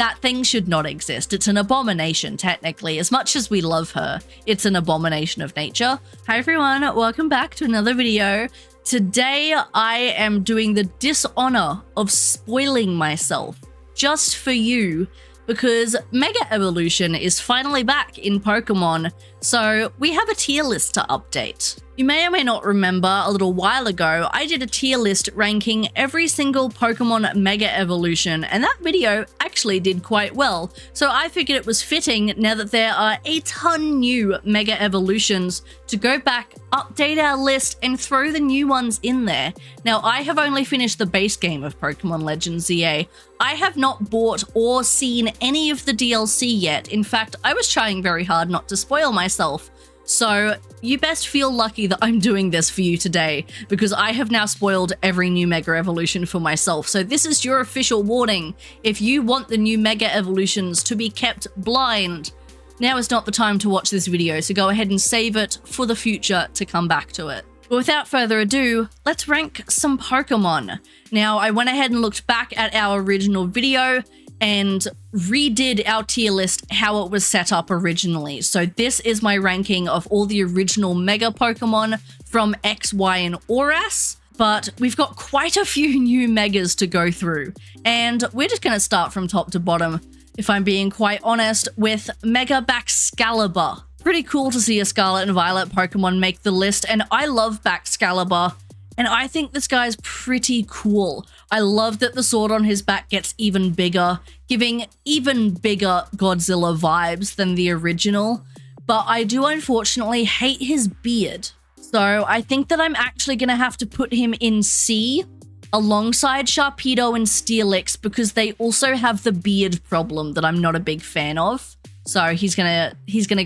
That thing should not exist. It's an abomination, technically. As much as we love her, it's an abomination of nature. Hi everyone, welcome back to another video. Today I am doing the dishonor of spoiling myself just for you, because Mega Evolution is finally back in Pokemon, so we have a tier list to update. You may or may not remember, a little while ago, I did a tier list ranking every single Pokemon Mega Evolution, and that video actually did quite well. So I figured it was fitting, now that there are a ton new Mega Evolutions, to go back, update our list, and throw the new ones in there. Now, I have only finished the base game of Pokemon Legends ZA. I have not bought or seen any of the DLC yet. In fact, I was trying very hard not to spoil myself. So you best feel lucky that I'm doing this for you today, because I have now spoiled every new Mega Evolution for myself. So this is your official warning. If you want the new Mega Evolutions to be kept blind, now is not the time to watch this video, so go ahead and save it for the future to come back to it. But without further ado, let's rank some Pokemon. Now, I went ahead and looked back at our original video and redid our tier list how it was set up originally. So this is my ranking of all the original Mega Pokemon from X, Y, and Oras, but we've got quite a few new Megas to go through. And we're just gonna start from top to bottom, if I'm being quite honest, with Mega Baxcalibur. Pretty cool to see a Scarlet and Violet Pokemon make the list, and I love Baxcalibur. And I think this guy's pretty cool. I love that the sword on his back gets even bigger, giving even bigger Godzilla vibes than the original. But I do unfortunately hate his beard. So I think that I'm actually going to have to put him in C alongside Sharpedo and Steelix, because they also have the beard problem that I'm not a big fan of. So he's gonna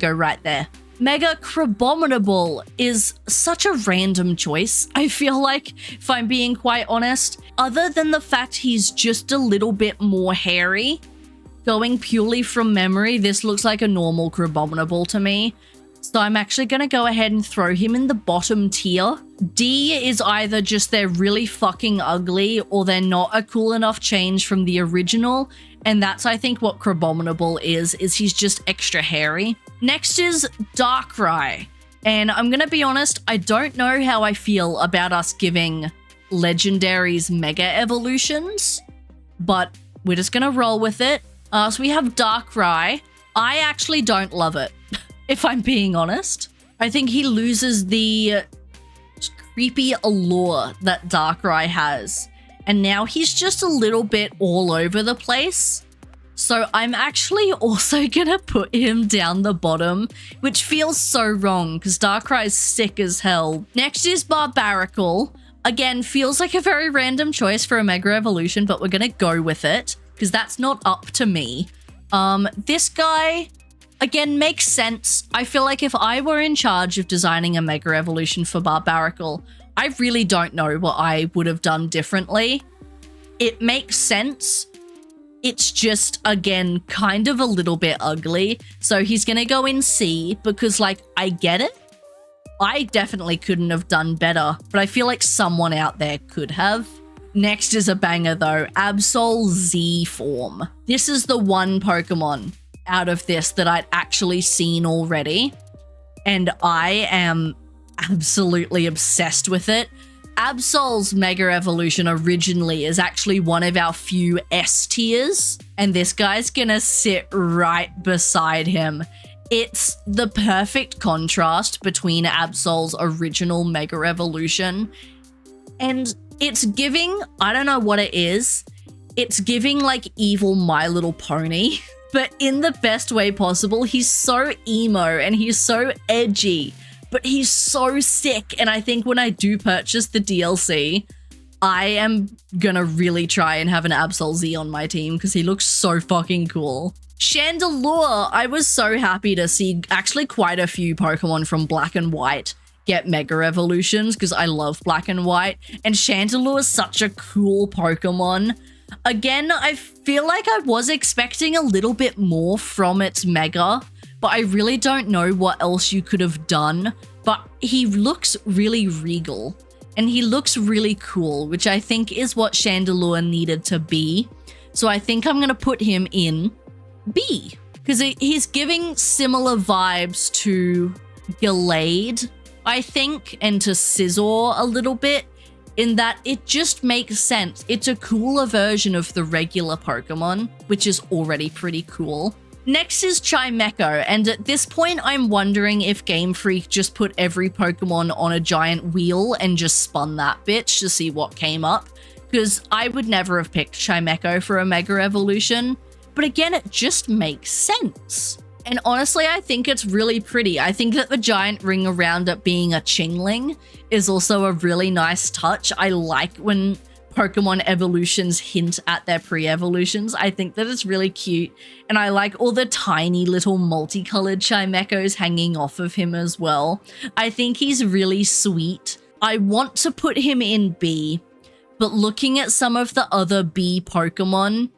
go right there. Mega Crabominable is such a random choice, I feel like, if I'm being quite honest. Other than the fact he's just a little bit more hairy, going purely from memory, this looks like a normal Crabominable to me. So I'm actually going to go ahead and throw him in the bottom tier. D is either just they're really fucking ugly, or they're not a cool enough change from the original. And that's, I think, what Crabominable is he's just extra hairy. Next is Darkrai. And I'm going to be honest, I don't know how I feel about us giving legendaries Mega Evolutions, but we're just going to roll with it. So we have Darkrai. I actually don't love it, if I'm being honest. I think he loses the creepy allure that Darkrai has. And now he's just a little bit all over the place. So I'm actually also gonna put him down the bottom, which feels so wrong because Darkrai's sick as hell. Next is Barbaracle. Again, feels like a very random choice for a Mega Evolution, but we're gonna go with it because that's not up to me. This guy, again, makes sense. I feel like if I were in charge of designing a Mega Evolution for Barbaracle, I really don't know what I would have done differently. It makes sense. It's just, again, kind of a little bit ugly. So he's going to go in C because, like, I get it. I definitely couldn't have done better, but I feel like someone out there could have. Next is a banger, though. Absol Z form. This is the one Pokemon out of this that I'd actually seen already, and I am absolutely obsessed with it. Absol's Mega Evolution originally is actually one of our few S tiers, and this guy's gonna sit right beside him. It's the perfect contrast between Absol's original Mega Evolution, and it's giving, I don't know what it is, it's giving like evil My Little Pony, but in the best way possible. He's so emo and he's so edgy, but he's so sick. And I think when I do purchase the DLC, I am gonna really try and have an Absol Z on my team because he looks so fucking cool. Chandelure, I was so happy to see actually quite a few Pokemon from Black and White get Mega Evolutions because I love Black and White, and Chandelure is such a cool Pokemon. Again, I feel like I was expecting a little bit more from its Mega, but I really don't know what else you could have done. But he looks really regal, and he looks really cool, which I think is what Chandelure needed to be. So I think I'm going to put him in B. Because he's giving similar vibes to Gallade, I think, and to Scizor a little bit, in that it just makes sense. It's a cooler version of the regular Pokemon, which is already pretty cool. Next is Chimecho, and at this point I'm wondering if Game Freak just put every Pokemon on a giant wheel and just spun that bitch to see what came up, because I would never have picked Chimecho for a Mega Evolution. But again, it just makes sense. And honestly, I think it's really pretty. I think that the giant ring around it being a Chingling is also a really nice touch. I like when Pokemon evolutions hint at their pre-evolutions. I think that it's really cute. And I like all the tiny little multicolored Chimechos hanging off of him as well. I think he's really sweet. I want to put him in B, but looking at some of the other B Pokemon,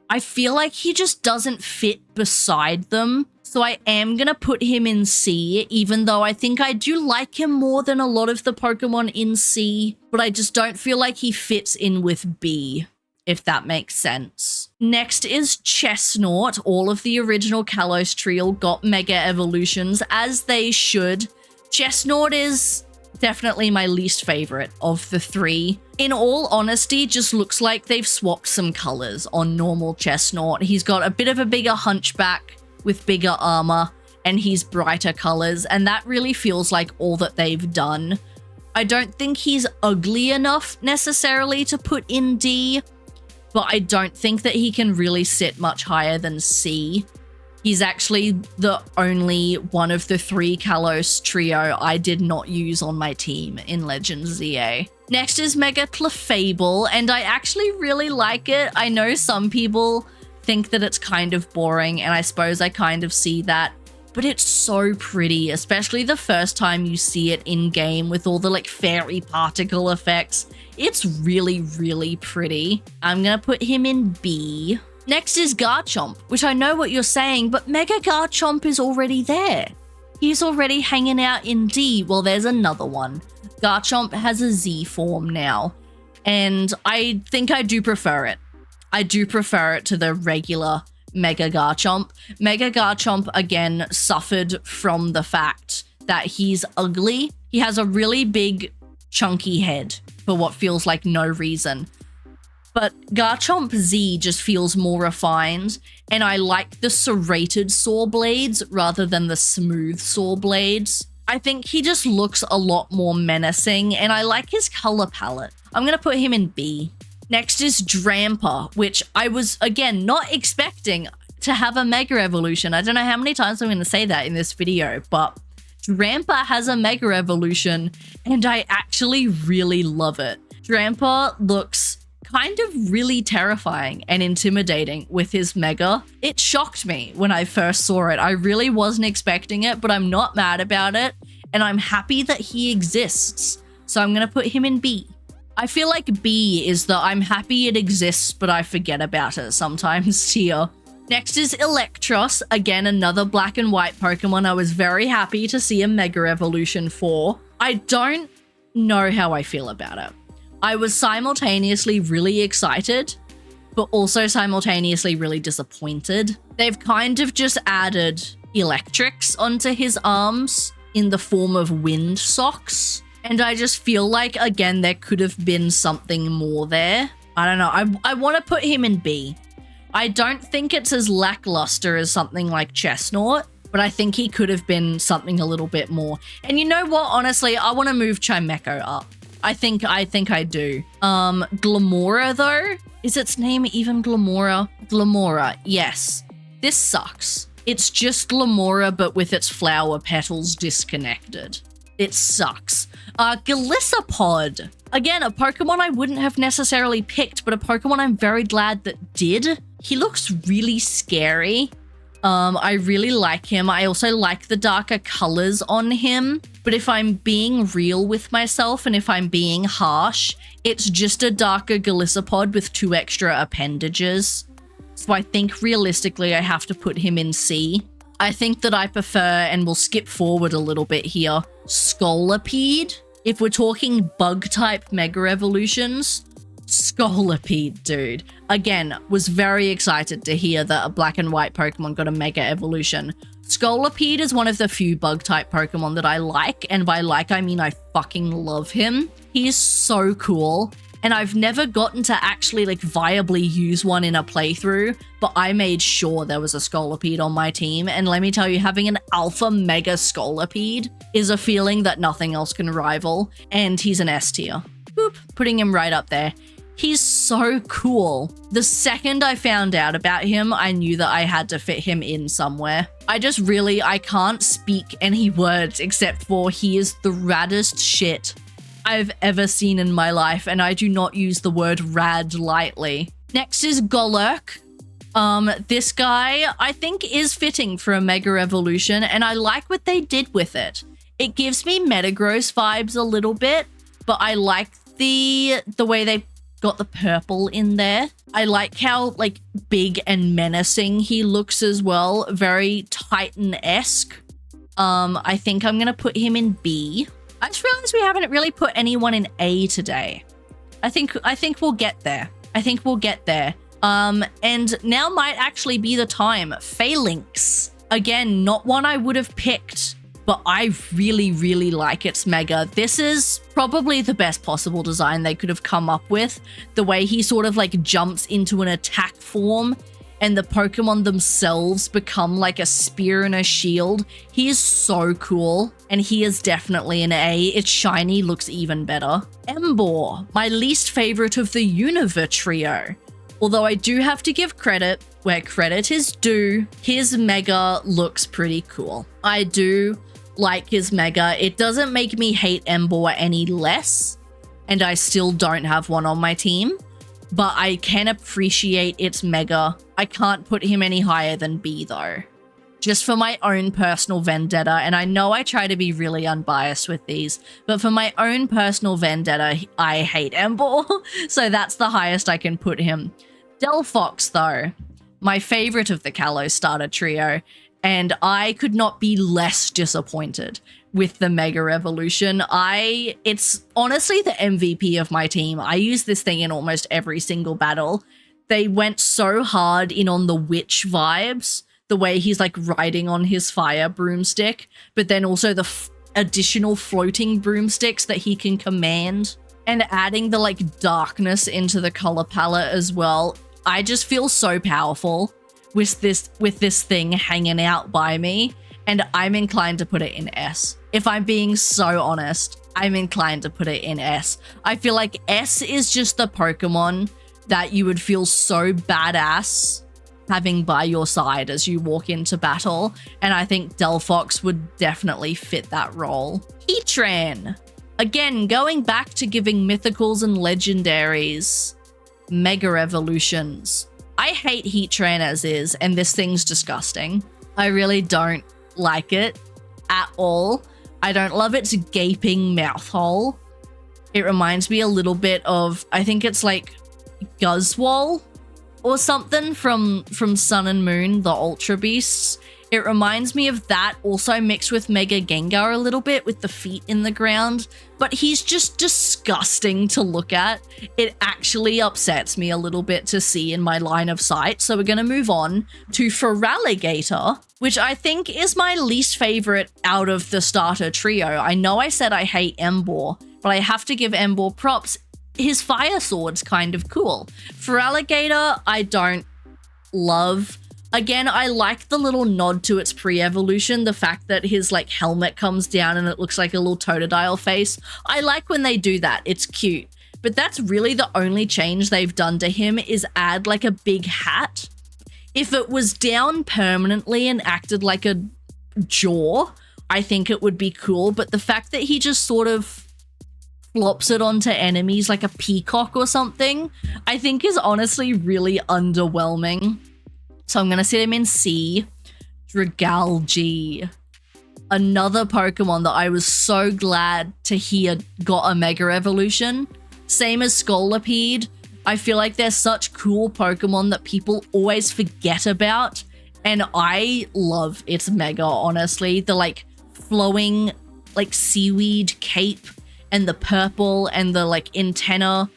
I feel like he just doesn't fit beside them. So I am going to put him in C, even though I think I do like him more than a lot of the Pokemon in C, but I just don't feel like he fits in with B, if that makes sense. Next is Chestnut. All of the original Kalos trio got Mega Evolutions, as they should. Chestnut is definitely my least favorite of the three. In all honesty, just looks like they've swapped some colors on normal Chestnut. He's got a bit of a bigger hunchback with bigger armor, and he's brighter colors, and that really feels like all that they've done. I don't think he's ugly enough necessarily to put in D, but I don't think that he can really sit much higher than C. He's actually the only one of the three Kalos trio I did not use on my team in Legends ZA. Next is Mega Clefable, and I actually really like it. I know some people think that it's kind of boring, and I suppose I kind of see that, but it's so pretty, especially the first time you see it in game with all the like fairy particle effects. It's really, really pretty. I'm gonna put him in B. Next is Garchomp, which I know what you're saying, but Mega Garchomp is already there. He's already hanging out in D. Well, there's another one. Garchomp has a Z form now, and I think I do prefer it. I do prefer it to the regular Mega Garchomp. Mega Garchomp, again, suffered from the fact that he's ugly. He has a really big, chunky head for what feels like no reason. But Garchomp Z just feels more refined, and I like the serrated saw blades rather than the smooth saw blades. I think he just looks a lot more menacing, and I like his color palette. I'm going to put him in B. Next is Drampa, which I was, again, not expecting to have a Mega Evolution. I don't know how many times I'm going to say that in this video, but Drampa has a Mega Evolution, and I actually really love it. Drampa looks kind of really terrifying and intimidating with his Mega. It shocked me when I first saw it. I really wasn't expecting it, but I'm not mad about it, and I'm happy that he exists. So I'm going to put him in B. I feel like B is the I'm happy it exists, but I forget about it sometimes tier. Next is Electros, again another black and white Pokemon I was very happy to see a Mega Evolution for. I don't know how I feel about it. I was simultaneously really excited, but also simultaneously really disappointed. They've kind of just added electrics onto his arms in the form of wind socks. And I just feel like, again, there could have been something more there. I don't know. I want to put him in B. I don't think it's as lackluster as something like Chestnut, but I think he could have been something a little bit more. And you know what? Honestly, I want to move Chimecho up. I think I do. Glamora, though? Is its name even Glamora? Glamora, yes. This sucks. It's just Glamora, but with its flower petals disconnected. It sucks. Galissapod. Again, a Pokemon I wouldn't have necessarily picked, but a Pokemon I'm very glad that did. He looks really scary. I really like him. I also like the darker colors on him. But if I'm being real with myself and if I'm being harsh, it's just a darker Galissapod with 2 extra appendages. So I think realistically I have to put him in C. I think that I prefer, and we'll skip forward a little bit here, Scolipede. If we're talking bug-type Mega Evolutions, Scolipede, dude. Again, was very excited to hear that a black and white Pokemon got a Mega Evolution. Scolipede is one of the few bug-type Pokemon that I like, and by like, I mean I fucking love him. He's so cool, and I've never gotten to actually like viably use one in a playthrough, but I made sure there was a Scolipede on my team, and let me tell you, having an Alpha Mega Scolipede is a feeling that nothing else can rival, and he's an S tier. Boop, putting him right up there. He's so cool. The second I found out about him, I knew that I had to fit him in somewhere. I can't speak any words except for he is the raddest shit I've ever seen in my life, and I do not use the word rad lightly. Next is Golurk. This guy I think is fitting for a Mega Evolution, and I like what they did with it. It gives me Metagross vibes a little bit, but I like the way they got the purple in there. I like how like big and menacing he looks as well. Very Titan-esque. I think I'm gonna put him in B. I just realized we haven't really put anyone in A today. I think we'll get there. And now might actually be the time. Phalanx. Again, not one I would have picked, but I really, really like its Mega. This is probably the best possible design they could have come up with. The way he sort of like jumps into an attack form and the Pokemon themselves become like a spear and a shield. He is so cool, and he is definitely an A. Its shiny looks even better. Emboar, my least favorite of the Unova trio. Although I do have to give credit where credit is due, his Mega looks pretty cool. I do like his Mega. It doesn't make me hate Emboar any less, and I still don't have one on my team, but I can appreciate its Mega. I can't put him any higher than B though, just for my own personal vendetta, and I know I try to be really unbiased with these, but for my own personal vendetta, I hate Emboar, so that's the highest I can put him. Delphox though, my favorite of the Kalos starter trio, and I could not be less disappointed with the Mega Evolution. It's honestly the MVP of my team. I use this thing in almost every single battle. They went so hard in on the witch vibes, the way he's like riding on his fire broomstick, but then also the additional floating broomsticks that he can command, and adding the like darkness into the color palette as well. I just feel so powerful with this thing hanging out by me, and I'm inclined to put it in S. If I'm being so honest, I'm inclined to put it in S. I feel like S is just the Pokemon that you would feel so badass having by your side as you walk into battle, and I think Delphox would definitely fit that role. Heatran. Again, going back to giving mythicals and legendaries Mega Evolutions. I hate Heatran as is, and this thing's disgusting. I really don't like it at all. I don't love its gaping mouth hole. It reminds me a little bit of, I think it's like Guzzwole or something from Sun and Moon, the Ultra Beasts. It reminds me of that, also mixed with Mega Gengar a little bit with the feet in the ground, but he's just disgusting to look at. It actually upsets me a little bit to see in my line of sight. So we're going to move on to Feraligatr, which I think is my least favorite out of the starter trio. I know I said I hate Emboar, but I have to give Emboar props. His fire sword's kind of cool. Feraligatr, I don't love. Again, I like the little nod to its pre-evolution, the fact that his like helmet comes down and it looks like a little Totodile face. I like when they do that, it's cute. But that's really the only change they've done to him, is add like a big hat. If it was down permanently and acted like a jaw, I think it would be cool, but the fact that he just sort of flops it onto enemies like a peacock or something, I think is honestly really underwhelming. So I'm going to set him in C. Dragalge. Another Pokemon that I was so glad to hear got a Mega Evolution. Same as Scolipede. I feel like they're such cool Pokemon that people always forget about. And I love its Mega, honestly. The like flowing like seaweed cape and the purple and the like antenna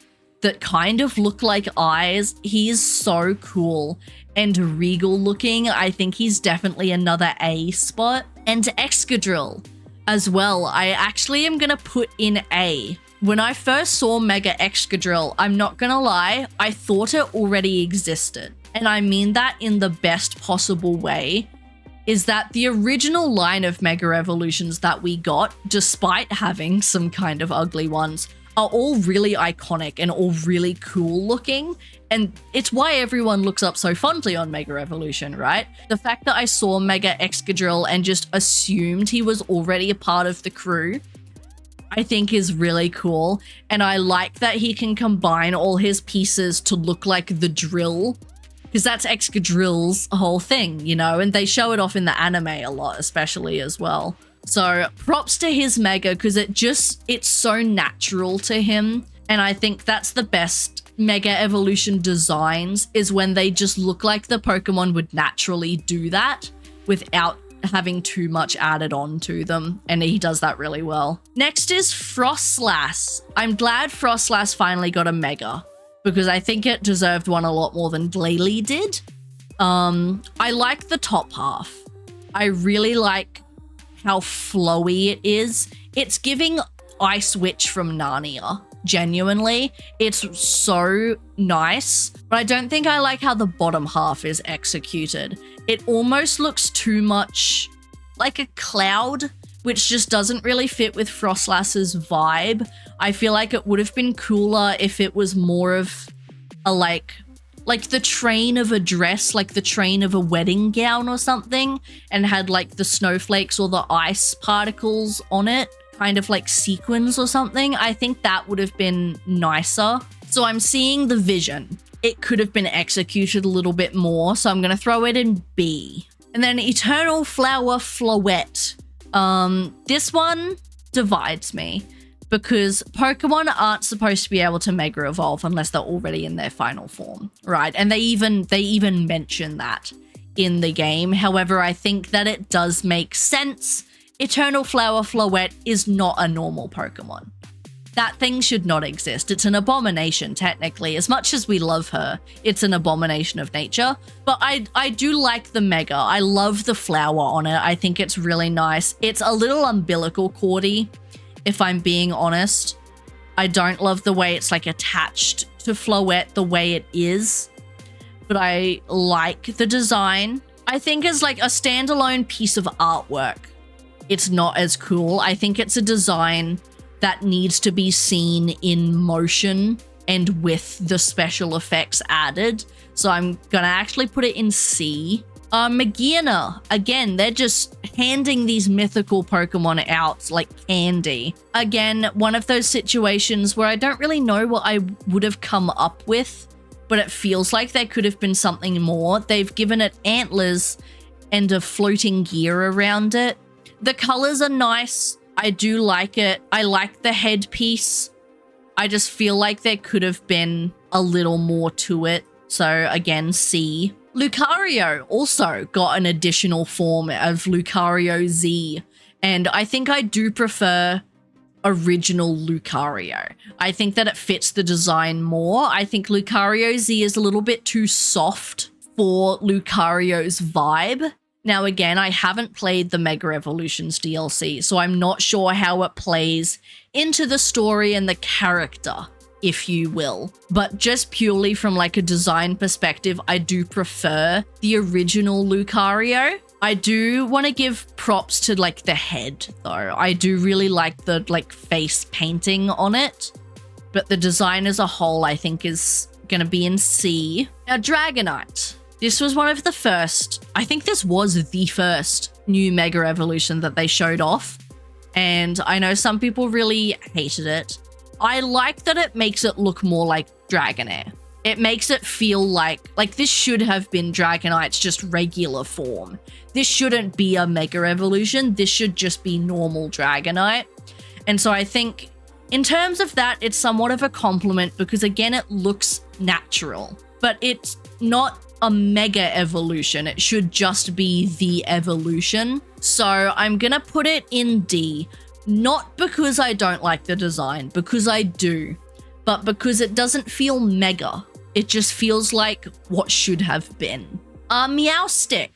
that kind of look like eyes. He is so cool and regal looking. I think he's definitely another A spot. And Excadrill as well, I actually am gonna put in A. When I first saw Mega Excadrill, I'm not gonna lie, I thought it already existed. And I mean that in the best possible way, is that the original line of Mega Evolutions that we got, despite having some kind of ugly ones, are all really iconic and all really cool looking. And it's why everyone looks up so fondly on Mega Evolution, right? The fact that I saw Mega Excadrill and just assumed he was already a part of the crew, I think is really cool. And I like that he can combine all his pieces to look like the drill, because that's Excadrill's whole thing, you know, and they show it off in the anime a lot, especially as well. So props to his Mega, because it's so natural to him. And I think that's the best Mega Evolution designs, is when they just look like the Pokemon would naturally do that without having too much added on to them. And he does that really well. Next is Frostlass. I'm glad Frostlass finally got a Mega, because I think it deserved one a lot more than Glalie did. I like the top half. I really like how flowy it is. It's giving Ice Witch from Narnia, genuinely. It's so nice, but I don't think I like how the bottom half is executed. It almost looks too much like a cloud, which just doesn't really fit with Frostlass's vibe. I feel like it would have been cooler if it was more of a like the train of a dress, like the train of a wedding gown or something, and had like the snowflakes or the ice particles on it, kind of like sequins or something. I think that would have been nicer. So I'm seeing the vision. It could have been executed a little bit more, so I'm going to throw it in B. And then Eternal Flower Floette. This one divides me, because Pokemon aren't supposed to be able to Mega Evolve unless they're already in their final form, right? And they even mention that in the game. However, I think that it does make sense. Eternal Flower Floette is not a normal Pokemon. That thing should not exist. It's an abomination, technically. As much as we love her, it's an abomination of nature. But I do like the Mega. I love the flower on it. I think it's really nice. It's a little umbilical cordy, if I'm being honest. I don't love the way it's like attached to Floette the way it is, but I like the design. I think as like a standalone piece of artwork, it's not as cool. I think it's a design that needs to be seen in motion and with the special effects added. So I'm gonna actually put it in C. Magearna, again, they're just handing these mythical Pokemon out like candy. Again, one of those situations where I don't really know what I would have come up with, but it feels like there could have been something more. They've given it antlers and a floating gear around it. The colors are nice. I do like it. I like the headpiece. I just feel like there could have been a little more to it. So again, C. Lucario also got an additional form of Lucario Z, and I think I do prefer original Lucario. I think that it fits the design more. I think Lucario Z is a little bit too soft for Lucario's vibe. Now again, I haven't played the Mega Evolutions DLC, so I'm not sure how it plays into the story and the character, if you will. But just purely from like a design perspective, I do prefer the original Lucario. I do want to give props to like the head though. I do really like the like face painting on it, but the design as a whole I think is going to be in C. Now Dragonite. This was one of the first, I think this was the first new Mega Evolution that they showed off. And I know some people really hated it. I like that it makes it look more like Dragonair. It makes it feel like this should have been Dragonite's just regular form. This shouldn't be a Mega Evolution. This should just be normal Dragonite. And so I think in terms of that, it's somewhat of a compliment because again, it looks natural, but it's not a Mega Evolution. It should just be the evolution. So I'm gonna put it in D. Not because I don't like the design, because I do, but because it doesn't feel mega, it just feels like what should have been. Meowstick.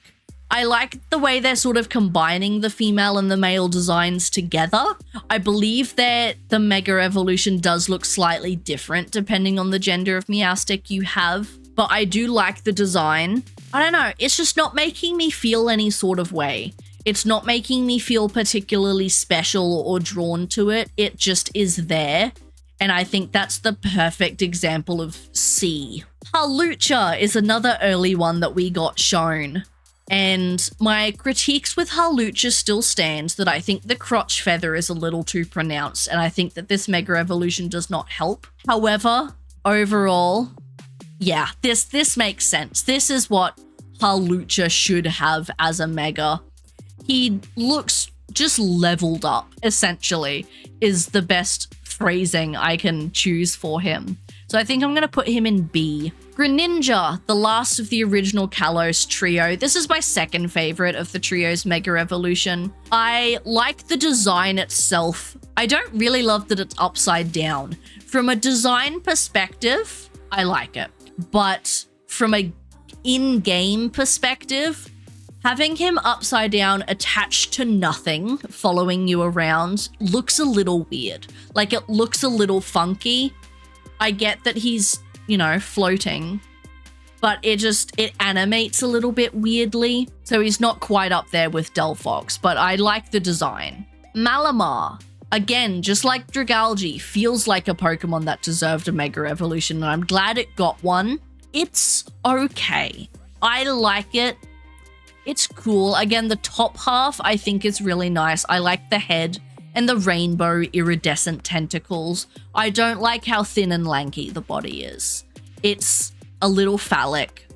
I like the way they're sort of combining the female and the male designs together. I believe that the Mega Evolution does look slightly different depending on the gender of Meowstick you have, but I do like the design. I don't know, it's just not making me feel any sort of way. It's not making me feel particularly special or drawn to it. It just is there. And I think that's the perfect example of C. Halucha is another early one that we got shown. And my critiques with Halucha still stands that I think the crotch feather is a little too pronounced, and I think that this Mega Evolution does not help. However, overall, yeah, this makes sense. This is what Halucha should have as a Mega. He looks just leveled up, essentially, is the best phrasing I can choose for him. So I think I'm going to put him in B. Greninja, the last of the original Kalos trio. This is my second favorite of the trio's Mega Evolution. I like the design itself. I don't really love that it's upside down. From a design perspective, I like it. But from a in-game perspective, having him upside down attached to nothing, following you around, looks a little weird. Like, it looks a little funky. I get that he's, you know, floating, but it animates a little bit weirdly. So he's not quite up there with Delphox, but I like the design. Malamar, again, just like Dragalge, feels like a Pokemon that deserved a Mega Evolution, and I'm glad it got one. It's okay. I like it. It's cool. Again, the top half I think is really nice. I like the head and the rainbow iridescent tentacles. I don't like how thin and lanky the body is. It's a little phallic,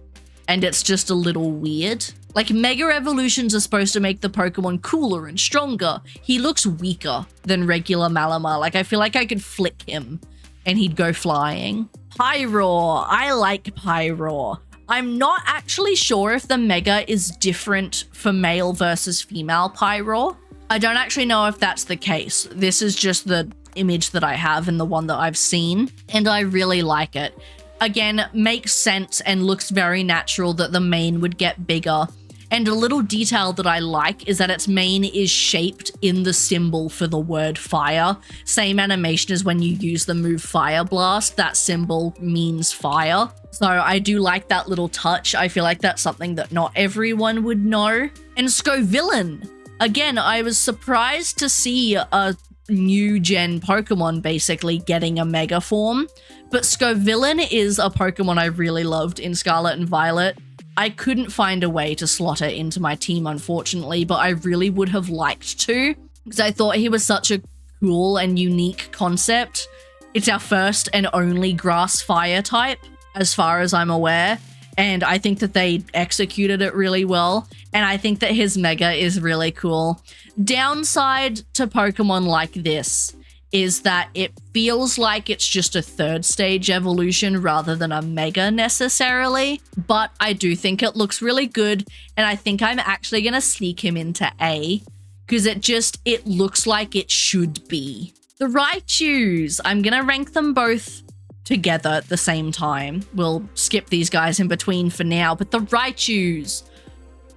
and it's just a little weird. Like, Mega Evolutions are supposed to make the Pokemon cooler and stronger. He looks weaker than regular Malamar. Like, I feel like I could flick him and he'd go flying. Pyroar. I like Pyroar. I'm not actually sure if the Mega is different for male versus female Pyroar. I don't actually know if that's the case. This is just the image that I have and the one that I've seen, and I really like it. Again, makes sense and looks very natural that the mane would get bigger. And a little detail that I like is that its mane is shaped in the symbol for the word fire. Same animation as when you use the move Fire Blast. That symbol means fire. So I do like that little touch. I feel like that's something that not everyone would know. And Scovillain. Again, I was surprised to see a new gen Pokemon basically getting a Mega form. But Scovillain is a Pokemon I really loved in Scarlet and Violet. I couldn't find a way to slot it into my team, unfortunately, but I really would have liked to, because I thought he was such a cool and unique concept. It's our first and only grass fire type, as far as I'm aware, and I think that they executed it really well, and I think that his Mega is really cool. Downside to Pokemon like this is that it feels like it's just a third stage evolution rather than a Mega necessarily, but I do think it looks really good, and I think I'm actually going to sneak him into A, because it looks like it should be. The Raichus, I'm going to rank them both together at the same time. We'll skip these guys in between for now, but the Raichus,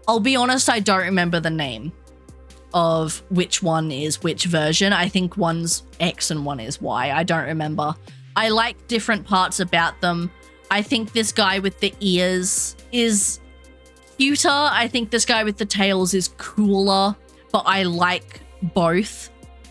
I'll be honest, I don't remember the name of which one is which version. I think one's X and one is Y. I don't remember. I like different parts about them. I think this guy with the ears is cuter. I think this guy with the tails is cooler, but I like both.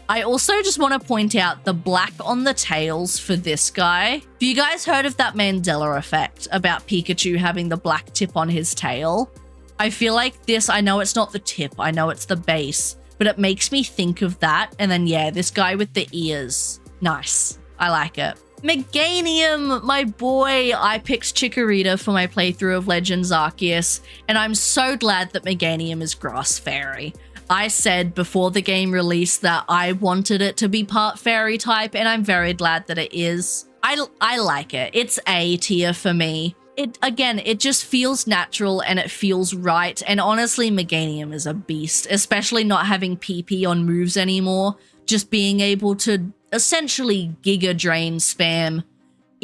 I also just want to point out the black on the tails for this guy. Have you guys heard of that Mandela effect about Pikachu having the black tip on his tail? I feel like this, I know it's not the tip, I know it's the base, but it makes me think of that. And then, yeah, this guy with the ears. Nice. I like it. Meganium, my boy. I picked Chikorita for my playthrough of Legends Arceus, and I'm so glad that Meganium is Grass Fairy. I said before the game released that I wanted it to be part fairy type, and I'm very glad that it is. I like it. It's A tier for me. It just feels natural and it feels right. And honestly, Meganium is a beast, especially not having PP on moves anymore. Just being able to essentially Giga Drain spam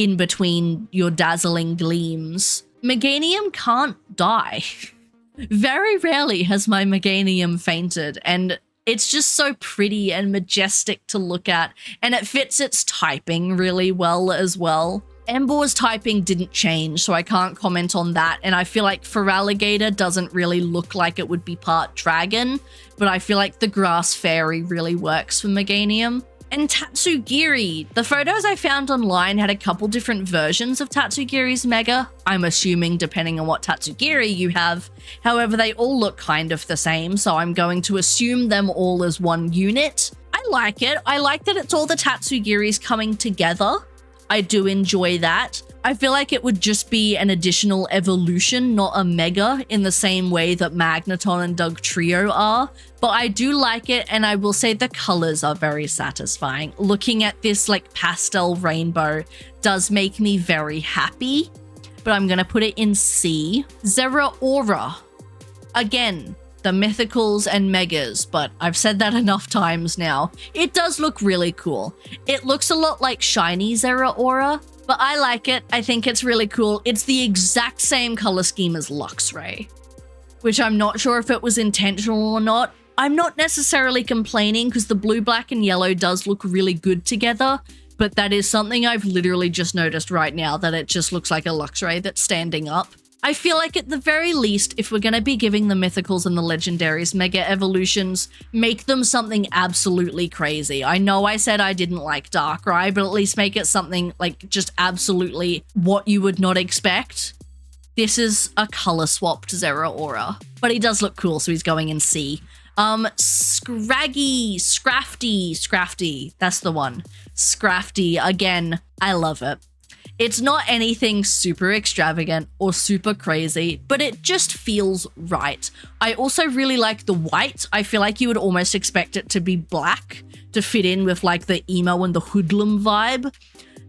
in between your dazzling gleams. Meganium can't die. Very rarely has my Meganium fainted, and it's just so pretty and majestic to look at, and it fits its typing really well as well. Embor's typing didn't change, so I can't comment on that, and I feel like Feraligatr doesn't really look like it would be part dragon, but I feel like the grass fairy really works for Meganium. And Tatsugiri. The photos I found online had a couple different versions of Tatsugiri's Mega. I'm assuming depending on what Tatsugiri you have. However, they all look kind of the same, so I'm going to assume them all as one unit. I like it. I like that it's all the Tatsugiris coming together. I do enjoy that. I feel like it would just be an additional evolution, not a mega, in the same way that Magneton and Dugtrio are. But I do like it, and I will say the colors are very satisfying. Looking at this like pastel rainbow does make me very happy, but I'm gonna put it in C. Zeraora. Again, the mythicals and megas, but I've said that enough times now. It does look really cool. It looks a lot like shiny Zeraora, but I like it. I think it's really cool. It's the exact same color scheme as Luxray, which I'm not sure if it was intentional or not. I'm not necessarily complaining because the blue, black, and yellow does look really good together, but that is something I've literally just noticed right now, that it just looks like a Luxray that's standing up. I feel like at the very least, if we're going to be giving the mythicals and the legendaries mega evolutions, make them something absolutely crazy. I know I said I didn't like Darkrai, but at least make it something like just absolutely what you would not expect. This is a color swapped Zeraora, but he does look cool, so he's going in C. Scrafty, that's the one. Scrafty, again, I love it. It's not anything super extravagant or super crazy, but it just feels right. I also really like the white. I feel like you would almost expect it to be black to fit in with like the emo and the hoodlum vibe.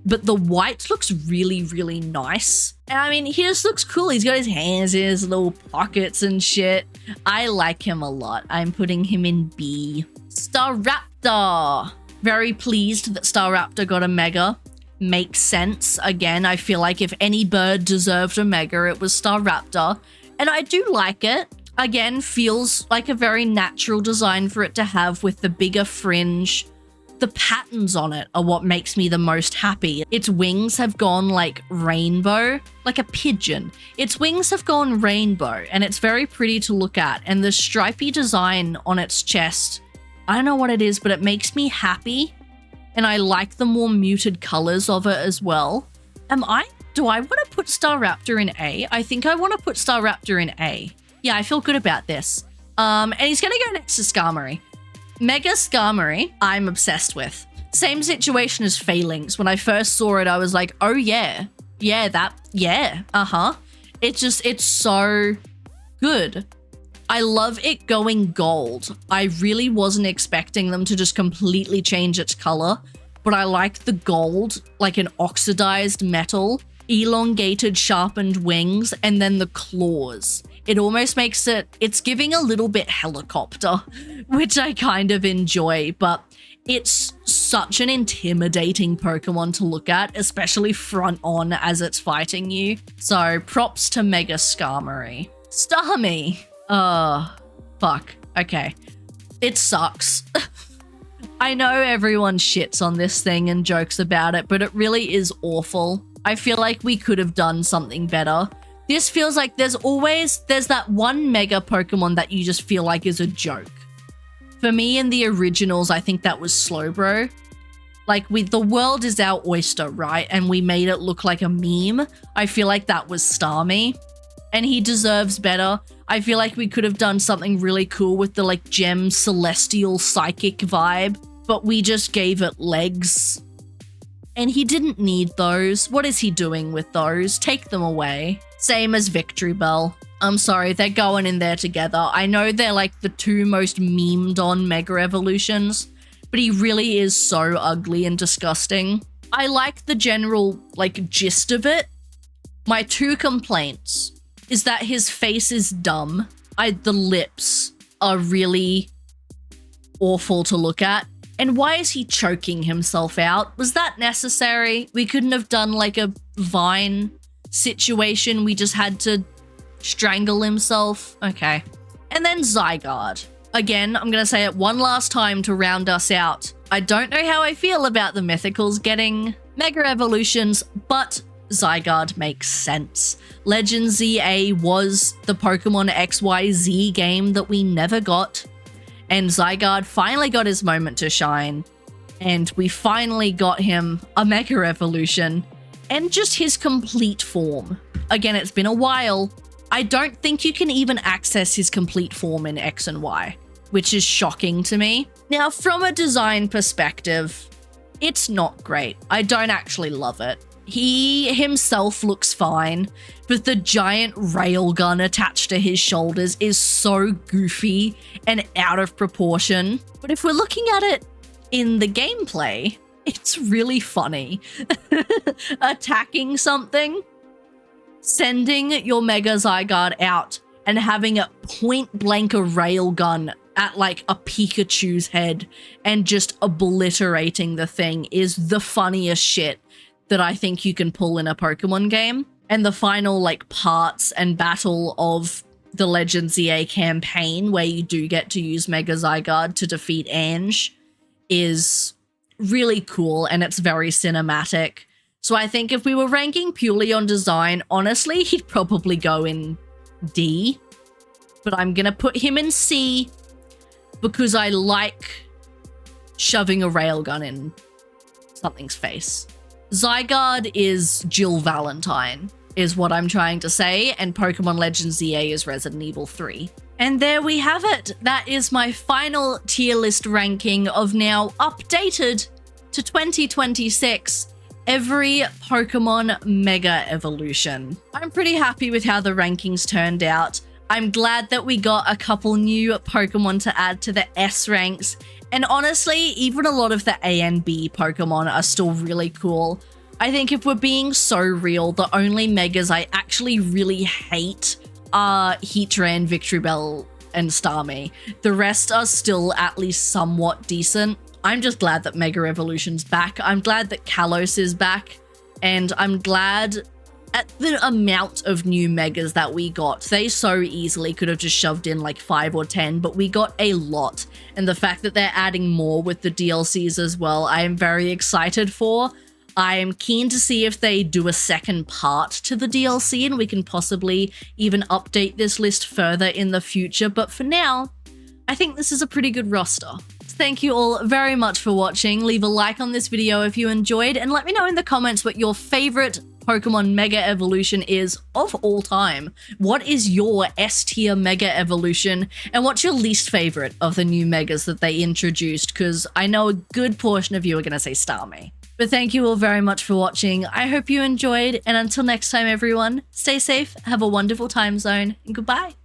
But the white looks really, really nice. And I mean, he just looks cool. He's got his hands in his little pockets and shit. I like him a lot. I'm putting him in B. Staraptor. Very pleased that Staraptor got a mega. Makes sense. Again, I feel like if any bird deserved a mega, it was Staraptor. And I do like it. Again, feels like a very natural design for it to have with the bigger fringe. The patterns on it are what makes me the most happy. Its wings have gone like rainbow, like a pigeon. Its wings have gone rainbow, and it's very pretty to look at. And the stripy design on its chest, I don't know what it is, but it makes me happy. And I like the more muted colors of it as well. Do I want to put Staraptor in A? I think I want to put Staraptor in A. Yeah, I feel good about this. And he's going to go next to Skarmory. Mega Skarmory, I'm obsessed with. Same situation as Phalanx. When I first saw it, I was like, oh yeah. It's so good. I love it going gold. I really wasn't expecting them to just completely change its color, but I like the gold, like an oxidized metal, elongated, sharpened wings, and then the claws. It almost makes it's giving a little bit helicopter, which I kind of enjoy, but it's such an intimidating Pokemon to look at, especially front on as it's fighting you. So props to Mega Skarmory. Starmie. Fuck. Okay. It sucks. I know everyone shits on this thing and jokes about it, but it really is awful. I feel like we could have done something better. This feels like there's that one mega Pokemon that you just feel like is a joke. For me in the originals, I think that was Slowbro. Like the world is our oyster, right? And we made it look like a meme. I feel like that was Starmie. And he deserves better. I feel like we could have done something really cool with the like gem celestial psychic vibe, but we just gave it legs. And he didn't need those. What is he doing with those? Take them away. Same as Victory Bell. I'm sorry, they're going in there together. I know they're like the two most memed on Mega Evolutions, but he really is so ugly and disgusting. I like the general like gist of it. My two complaints is that his face is dumb. The lips are really awful to look at. And why is he choking himself out? Was that necessary? We couldn't have done like a vine situation. We just had to strangle himself. Okay. And then Zygarde. Again, I'm going to say it one last time to round us out. I don't know how I feel about the Mythicals getting Mega Evolutions, but Zygarde makes sense. Legend ZA was the Pokemon XYZ game that we never got, and Zygarde finally got his moment to shine, and we finally got him a Mega Evolution, and just his complete form. Again, it's been a while. I don't think you can even access his complete form in X and Y, which is shocking to me. Now, from a design perspective, it's not great. I don't actually love it. He himself looks fine, but the giant railgun attached to his shoulders is so goofy and out of proportion. But if we're looking at it in the gameplay, it's really funny. Attacking something, sending your Mega Zygarde out, and having a point blank a railgun at like a Pikachu's head and just obliterating the thing is the funniest shit that I think you can pull in a Pokemon game. And the final like parts and battle of the Legend ZA campaign, where you do get to use Mega Zygarde to defeat Ange, is really cool and it's very cinematic. So I think if we were ranking purely on design, honestly, he'd probably go in D, but I'm gonna put him in C because I like shoving a railgun in something's face. Zygarde is Jill Valentine, is what I'm trying to say, and Pokemon Legends ZA is Resident Evil 3. And there we have it. That is my final tier list ranking of now updated to 2026. Every Pokemon Mega Evolution. I'm pretty happy with how the rankings turned out. I'm glad that we got a couple new Pokemon to add to the S ranks. And honestly, even a lot of the A and B Pokemon are still really cool. I think if we're being so real, the only Megas I actually really hate are Heatran, Victreebel, and Starmie. The rest are still at least somewhat decent. I'm just glad that Mega Evolution's back. I'm glad that Kalos is back. And I'm glad at the amount of new Megas that we got. They so easily could have just shoved in like 5 or 10, but we got a lot. And the fact that they're adding more with the DLCs as well, I am very excited for. I am keen to see if they do a second part to the DLC and we can possibly even update this list further in the future. But for now, I think this is a pretty good roster. Thank you all very much for watching. Leave a like on this video if you enjoyed, and let me know in the comments what your favorite Pokemon Mega Evolution is of all time. What is your S tier Mega Evolution, and what's your least favorite of the new Megas that they introduced? Because I know a good portion of you are going to say Starmie. But thank you all very much for watching. I hope you enjoyed, and until next time everyone, stay safe, have a wonderful time zone, and goodbye.